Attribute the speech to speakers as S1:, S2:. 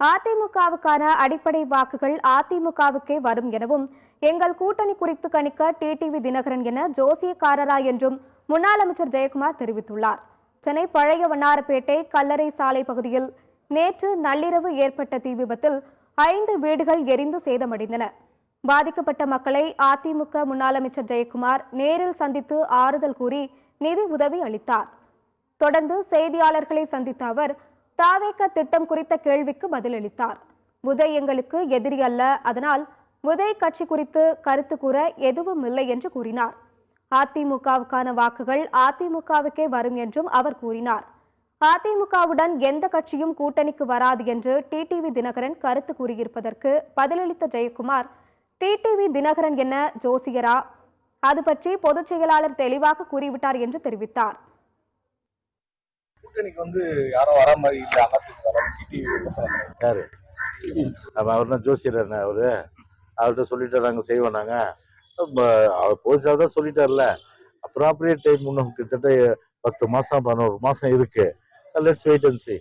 S1: அதிமுகவுக்கான அடிப்படை வாக்குகள் அதிமுகவுக்கே வரும் எனவும் எங்கள் கூட்டணி குறித்து கணிக்க டிடிவி தினகரன் என ஜோசியக்காரரா என்றும் முன்னாள் அமைச்சர் ஜெயக்குமார் தெரிவித்துள்ளார். சென்னை பழைய வண்ணாரப்பேட்டை கல்லறை சாலை பகுதியில் நேற்று நள்ளிரவு ஏற்பட்ட தீ விபத்தில் 5 வீடுகள் எரிந்து சேதமடைந்தன. பாதிக்கப்பட்ட மக்களை அதிமுக முன்னாள் அமைச்சர் ஜெயக்குமார் நேரில் சந்தித்து ஆறுதல் கூறி நிதி உதவி அளித்தார். தொடர்ந்து செய்தியாளர்களை சந்தித்த அவர் தாவேக திட்டம் குறித்த கேள்விக்கு பதிலளித்தார். உதய் எங்களுக்கு எதிரி அல்ல, அதனால் உதய் கட்சி குறித்து கருத்து கூற எதுவும் இல்லை என்று கூறினார். அதிமுகவுக்கான வாக்குகள் அதிமுகவுக்கே வரும் என்றும் அவர் கூறினார். அதிமுகவுடன் எந்த கட்சியும் கூட்டணிக்கு வராது என்று டிடிவி தினகரன் கருத்து கூறியிருப்பதற்கு பதிலளித்த ஜெயக்குமார், டிடிவி தினகரன் என்ன ஜோசியரா? அது பற்றி பொதுச் செயலாளர் தெளிவாக கூறிவிட்டார் என்று தெரிவித்தார்.
S2: கூட்டணிக்கு யாரோ வர மாதிரி
S3: யாரு அவர் தான் ஜோசியர் என்ன அவர்கிட்ட சொல்லிட்டு நாங்க செய்வோம். நாங்க அவர் போலீஸாக தான் சொல்லிட்டார்ல. அப்ராப்ரியேட் டைம் இன்னும் கிட்டத்தட்ட 10 மாசம் 11 மாசம் இருக்கு. Let's wait and see.